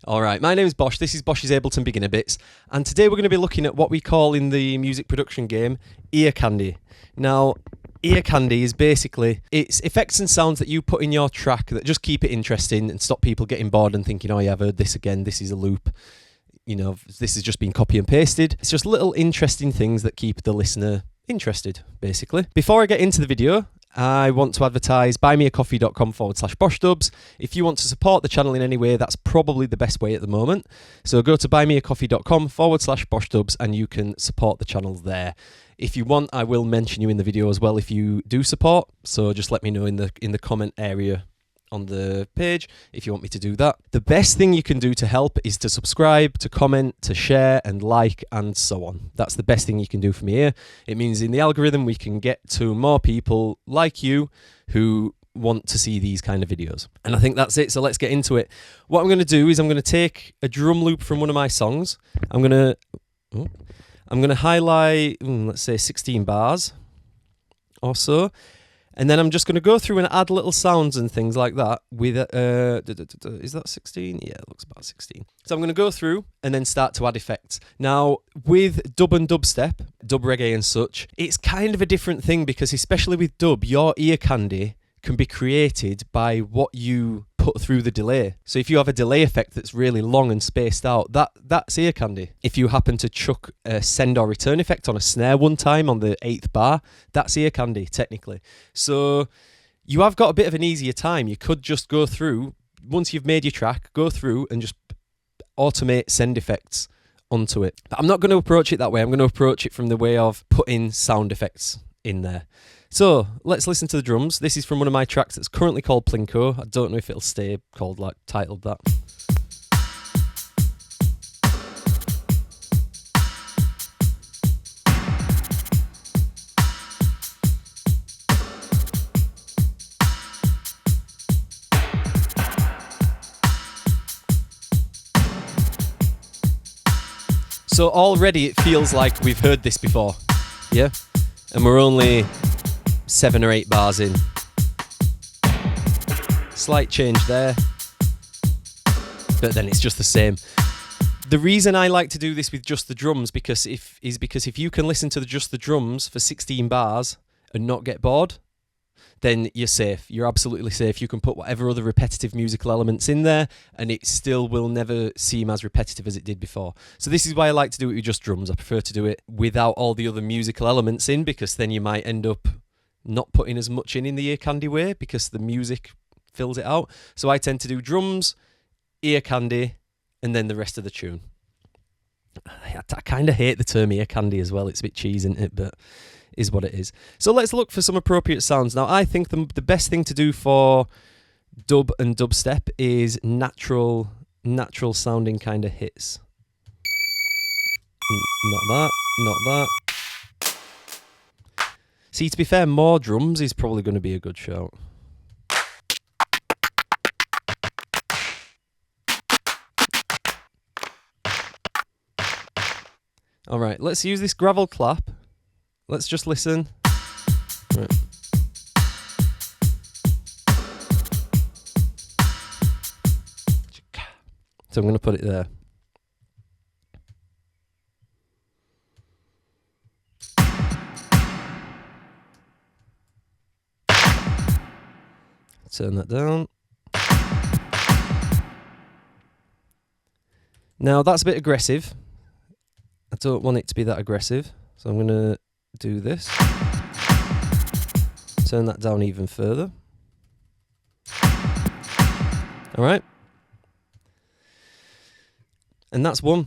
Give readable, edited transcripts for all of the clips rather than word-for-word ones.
Alright, my name is Bosh, this is Bosh's Ableton Beginner Bits, and today we're going to be looking at what we call in the music production game, ear candy. Now, ear candy is basically, it's effects and sounds that you put in your track that just keep it interesting and stop people getting bored and thinking, oh yeah, I've heard this again, this is a loop, you know, this has just been copy and pasted. It's just little interesting things that keep the listener interested, basically. Before I get into the video, I want to advertise buymeacoffee.com/BoshDubs. If you want to support the channel in any way, that's probably the best way at the moment. So go to buymeacoffee.com/BoshDubs and you can support the channel there. If you want, I will mention you in the video as well if you do support. So just let me know in the comment area on the page if you want me to do that. The best thing you can do to help is to subscribe, to comment, to share and like and so on. That's the best thing you can do for me here. It means in the algorithm we can get to more people like you who want to see these kind of videos. And I think that's it, so let's get into it. What I'm going to do is I'm going to take a drum loop from one of my songs. I'm going to highlight, let's say 16 bars or so. And then I'm just going to go through and add little sounds and things like that with, is that 16? Yeah, it looks about 16. So I'm going to go through and then start to add effects. Now, with dub and dubstep, dub reggae and such, it's kind of a different thing because especially with dub, your ear candy can be created by what you put through the delay. So if you have a delay effect that's really long and spaced out, that's ear candy. If you happen to chuck a send or return effect on a snare one time on the 8th bar, that's ear candy technically. So you have got a bit of an easier time. You could just go through, once you've made your track, go through and just automate send effects onto it. But I'm not going to approach it that way. I'm going to approach it from the way of putting sound effects in there. So let's listen to the drums. This is from one of my tracks that's currently called Plinko. I don't know if it'll stay called like titled that. So already it feels like we've heard this before, yeah? And we're only 7 or 8 bars in. Slight change there, but then it's just the same. The reason I like to do this with just the drums is because if you can listen to just the drums for 16 bars and not get bored, then you're safe. You're absolutely safe. You can put whatever other repetitive musical elements in there and it still will never seem as repetitive as it did before. So this is why I like to do it with just drums. I prefer to do it without all the other musical elements in because then you might end up not putting as much in the ear candy way because the music fills it out. So I tend to do drums, ear candy, and then the rest of the tune. I kind of hate the term ear candy as well. It's a bit cheesy, isn't it? But is what it is. So let's look for some appropriate sounds. Now, I think the best thing to do for dub and dubstep is natural sounding kind of hits. Not that, not that. See, to be fair, more drums is probably going to be a good shout. All right, let's use this gravel clap. Let's just listen. Right. So I'm going to put it there. Turn that down. Now that's a bit aggressive. I don't want it to be that aggressive, so I'm going to do this. Turn that down even further. All right. And that's one.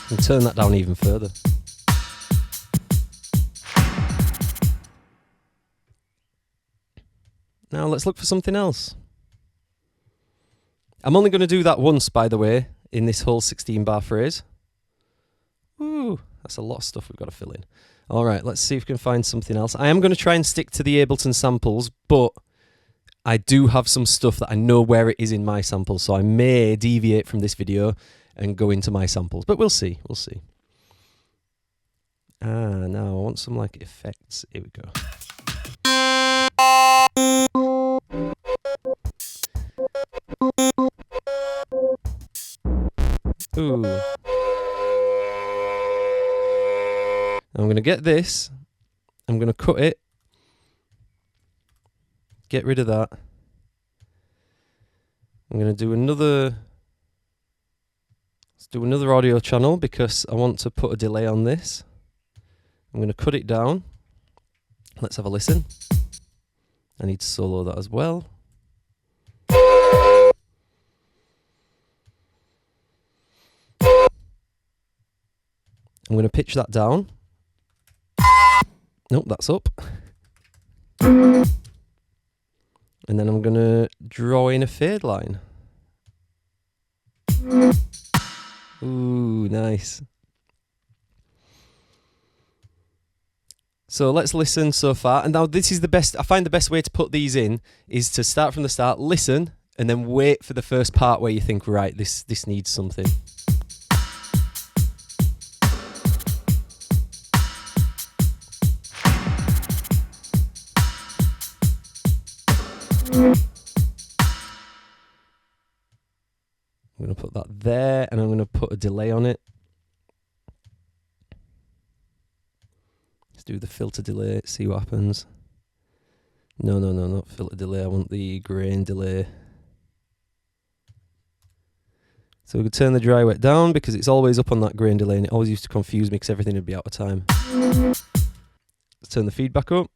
And turn that down even further. Now let's look for something else. I'm only going to do that once, by the way, in this whole 16 bar phrase. Ooh, that's a lot of stuff we've got to fill in. All right, let's see if we can find something else. I am going to try and stick to the Ableton samples, but I do have some stuff that I know where it is in my samples, so I may deviate from this video and go into my samples, but we'll see, we'll see. Now I want some like effects. Here we go. Ooh. I'm going to get this. I'm going to cut it. Get rid of that. I'm going to do another... Let's do another audio channel because I want to put a delay on this. I'm going to cut it down. Let's have a listen. I need to solo that as well. I'm going to pitch that down. Nope, that's up. And then I'm going to draw in a fade line. Ooh, nice. So let's listen so far. And now this is the best, I find the best way to put these in is to start from the start, listen, and then wait for the first part where you think, right, this needs something. I'm going to put that there, and I'm going to put a delay on it. Let's do the filter delay, see what happens. No, not filter delay. I want the grain delay. So we could turn the dry wet down because it's always up on that grain delay, and it always used to confuse me because everything would be out of time. Let's turn the feedback up.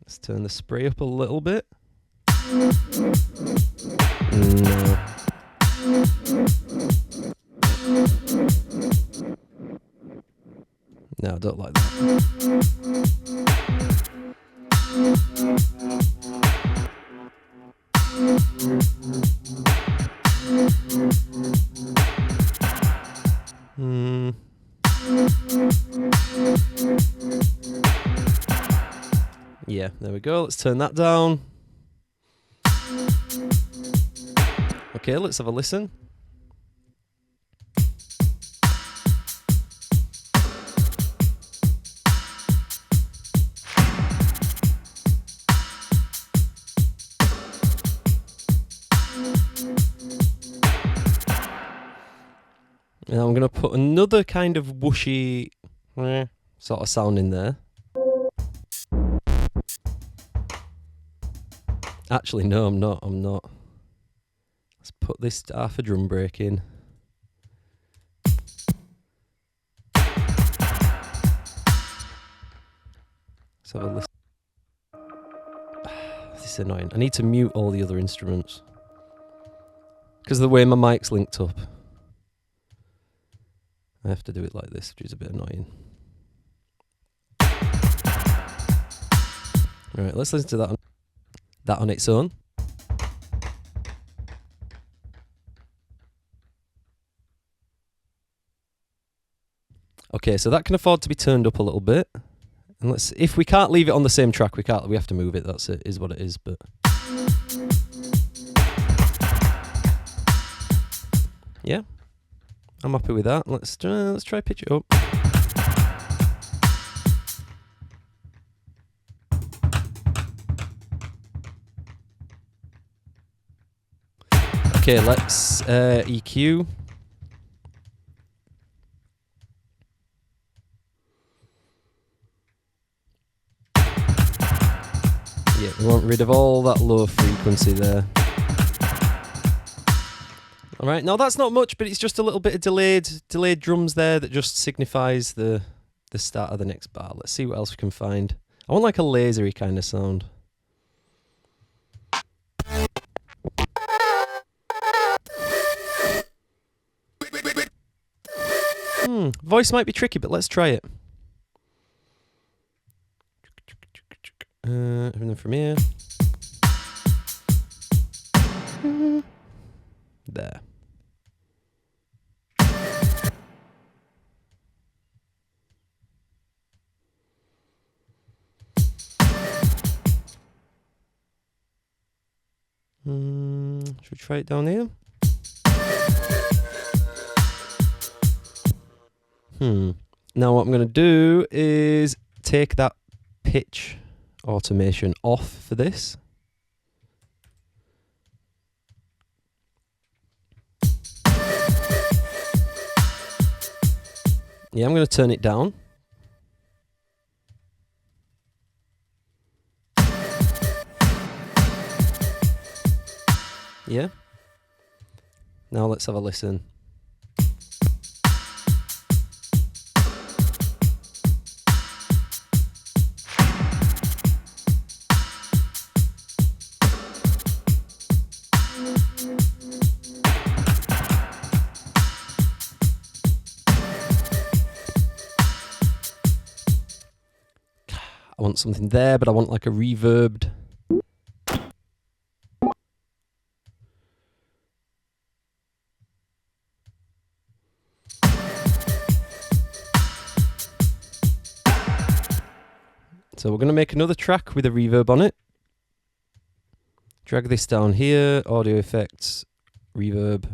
Let's turn the spray up a little bit. No. No, I don't like that. Yeah, there we go. Let's turn that down. Okay, let's have a listen. Now I'm going to put another kind of whooshy sort of sound in there. Actually, no, I'm not. Let's put this half a drum break in. Let's have a listen. This is annoying. I need to mute all the other instruments because of the way my mic's linked up. I have to do it like this, which is a bit annoying. Right, let's listen to that on its own. Okay, so that can afford to be turned up a little bit. And let's, if we can't leave it on the same track, we have to move it. That's it, is what it is, but yeah. I'm happy with that. Let's try pitch it up. Okay, let's EQ. Yeah, we want rid of all that low frequency there. All right, now that's not much, but it's just a little bit of delayed drums there that just signifies the start of the next bar. Let's see what else we can find. I want like a lasery kind of sound. Voice might be tricky, but let's try it. Everything from here. There. Should we try it down here? Now what I'm going to do is take that pitch automation off for this. Yeah, I'm going to turn it down. Yeah. Now let's have a listen. I want something there, but I want like a reverbed. So we're going to make another track with a reverb on it. Drag this down here, audio effects, reverb.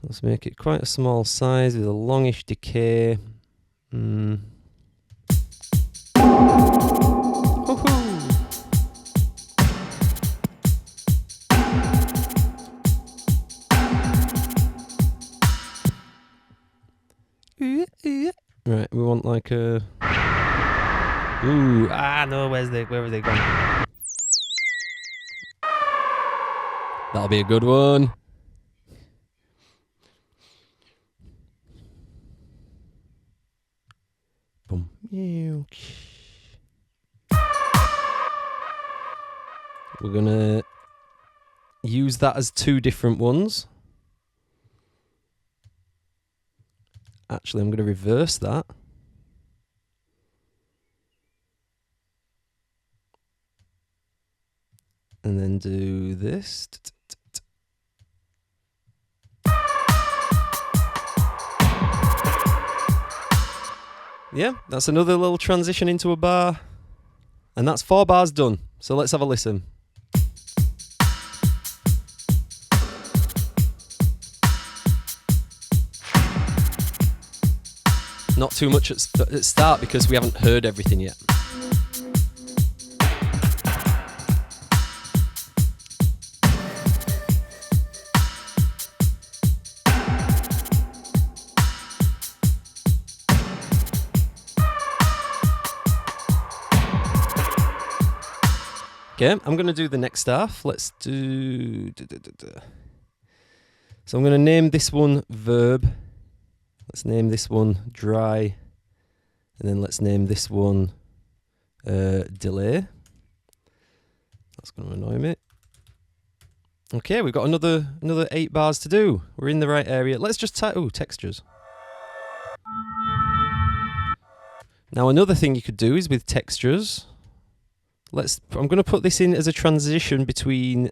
Let's make it quite a small size with a longish decay. Right, we want like a... Ooh, no, where have they gone? That'll be a good one. Boom. We're gonna use that as two different ones. Actually, I'm going to reverse that. And then do this. Yeah, that's another little transition into a bar. And that's 4 bars done. So let's have a listen. Not too much at start because we haven't heard everything yet. Okay, I'm going to do the next half. Let's do... So I'm going to name this one Verb. Let's name this one Dry. And then let's name this one Delay. That's going to annoy me. Okay, we've got another 8 bars to do. We're in the right area. Let's just type... Oh, textures. Now another thing you could do is with textures... I'm going to put this in as a transition between...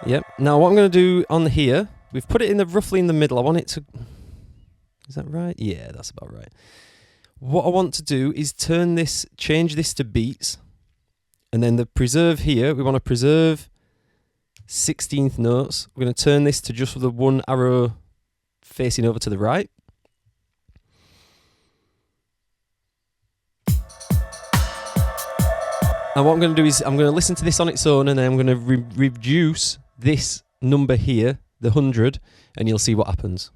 Yep. Now what I'm going to do on here, we've put it in roughly in the middle. I want it to... Is that right? Yeah, that's about right. What I want to do is change this to beats. And then the preserve here, we want to preserve 16th notes. We're going to turn this to just the one arrow facing over to the right. And what I'm going to do is I'm going to listen to this on its own, and then I'm going to reduce this number here, the 100, and you'll see what happens.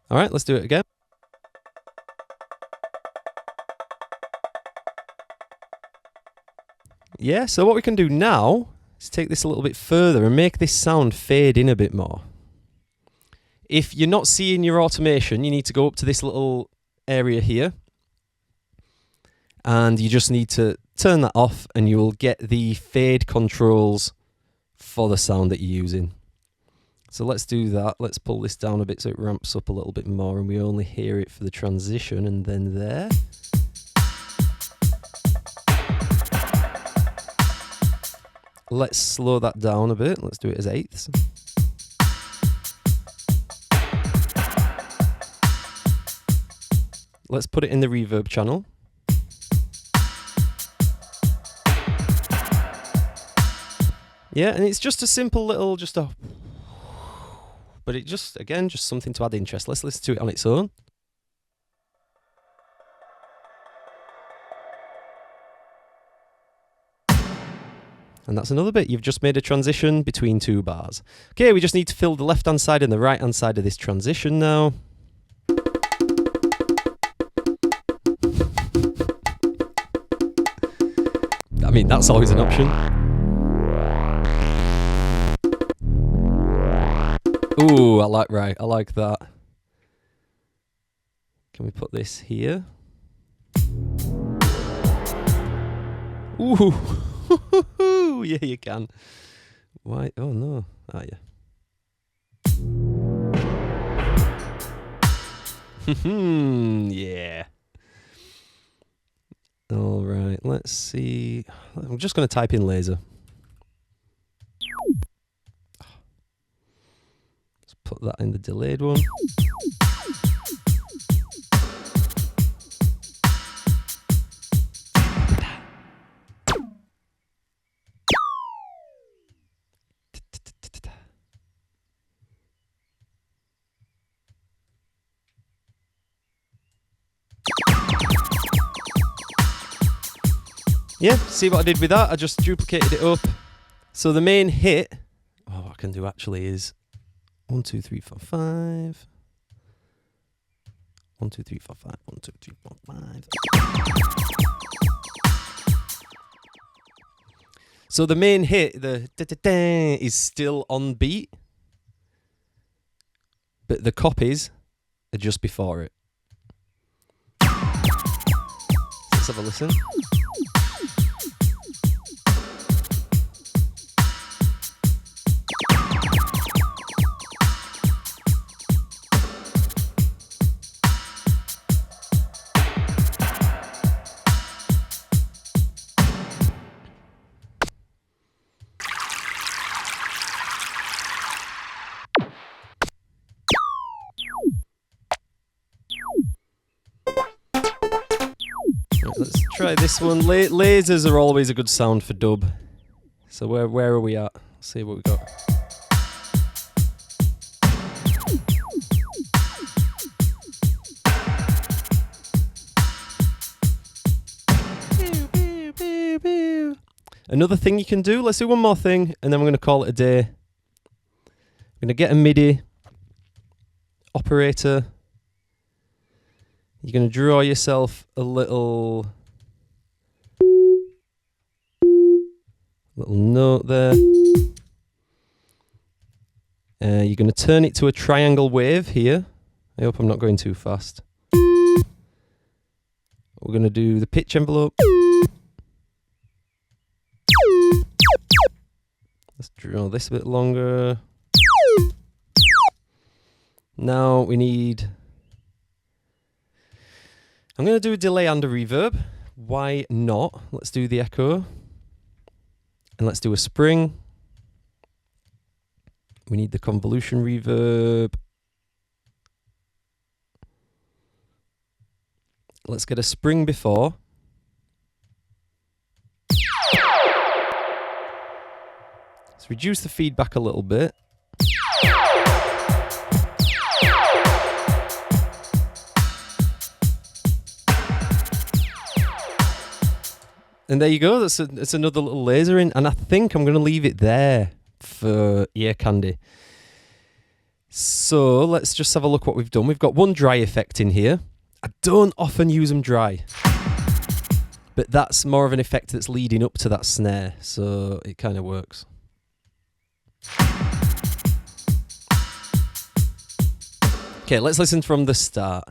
All right, let's do it again. Yeah, so what we can do now is take this a little bit further and make this sound fade in a bit more. If you're not seeing your automation, you need to go up to this little area here. And you just need to turn that off and you will get the fade controls for the sound that you're using. So let's do that. Let's pull this down a bit so it ramps up a little bit more and we only hear it for the transition, and then there. Let's slow that down a bit. Let's do it as eighths. Let's put it in the reverb channel. Yeah, and it's just a simple little, but it just, again, just something to add interest. Let's listen to it on its own. And that's another bit. You've just made a transition between two bars. Okay, we just need to fill the left-hand side and the right-hand side of this transition now. I mean, that's always an option. Ooh, I like that. Can we put this here? Ooh. Yeah, you can. Why? Oh no. Ah, yeah. Yeah. All right. Let's see. I'm just going to type in laser. Let's put that in the delayed one. Yeah, see what I did with that? I just duplicated it up. So the main hit, what I can do actually is 1, 2, 3, 4, 5. 1, 2, 3, 4, 5. 1, 2, 3, 4, 5. So the main hit, the da-da-da, is still on beat, but the copies are just before it. Let's have a listen. Let's try this one. Lasers are always a good sound for dub. So where are we at? Let's see what we got. Another thing you can do, let's do one more thing, and then we're going to call it a day. I'm going to get a MIDI operator. You're going to draw yourself a little note there. You're going to turn it to a triangle wave here. I hope I'm not going too fast. We're going to do the pitch envelope. Let's draw this a bit longer. Now we need... I'm going to do a delay and a reverb. Why not? Let's do the echo. And let's do a spring. We need the convolution reverb. Let's get a spring before. Let's reduce the feedback a little bit. And there you go, that's another little laser in, and I think I'm going to leave it there for ear candy. So let's just have a look what we've done. We've got one dry effect in here. I don't often use them dry, but that's more of an effect that's leading up to that snare, so it kind of works. Okay, let's listen from the start.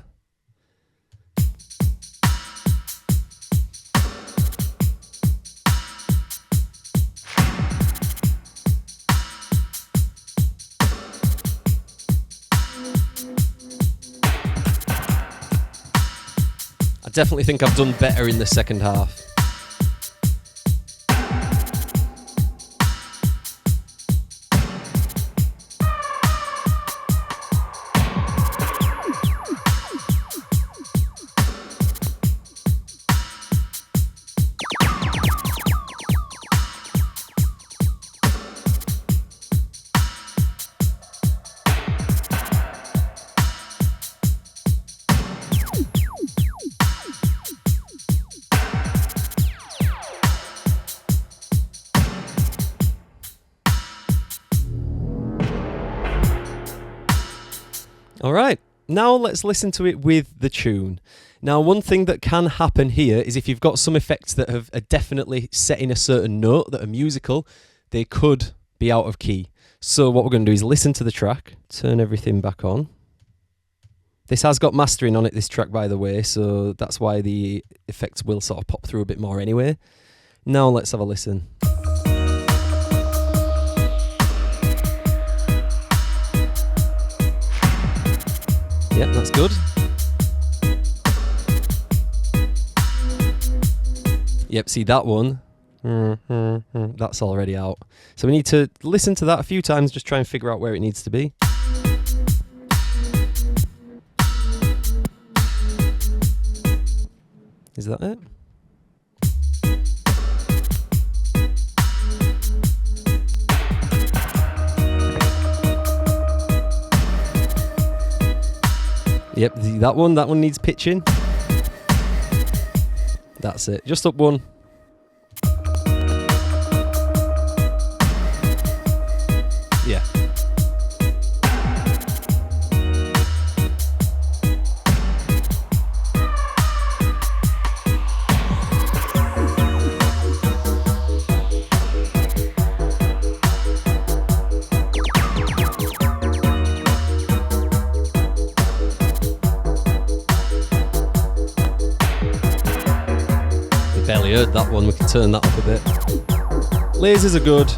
I definitely think I've done better in the second half. All right, now let's listen to it with the tune. Now, one thing that can happen here is if you've got some effects that are definitely set in a certain note that are musical, they could be out of key. So what we're going to do is listen to the track, turn everything back on. This has got mastering on it, this track, by the way, so that's why the effects will sort of pop through a bit more anyway. Now let's have a listen. Yep, that's good. Yep, see that one? That's already out. So we need to listen to that a few times, just try and figure out where it needs to be. Is that it? Yep, that one needs pitching. That's it, just up one. Yeah. Barely heard that one, we can turn that up a bit. Lasers are good.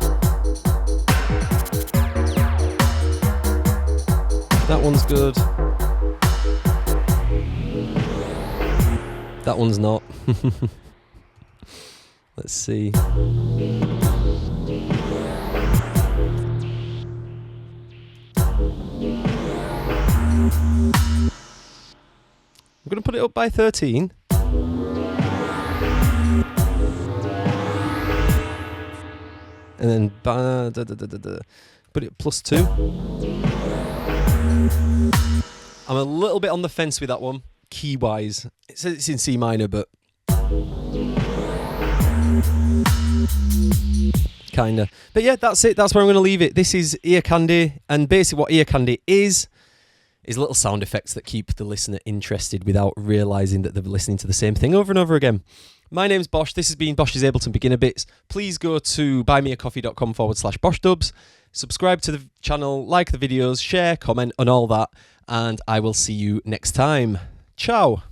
That one's good. That one's not. Let's see. I'm going to put it up by 13. And then put it plus 2. I'm a little bit on the fence with that one, key-wise. It says it's in C minor, but kinda. But yeah, that's it. That's where I'm going to leave it. This is ear candy, and basically what ear candy is little sound effects that keep the listener interested without realising that they're listening to the same thing over and over again. My name's Bosh. This has been Bosh's Ableton Beginner Bits. Please go to buymeacoffee.com/BoshDubs. Subscribe to the channel, like the videos, share, comment, and all that. And I will see you next time. Ciao.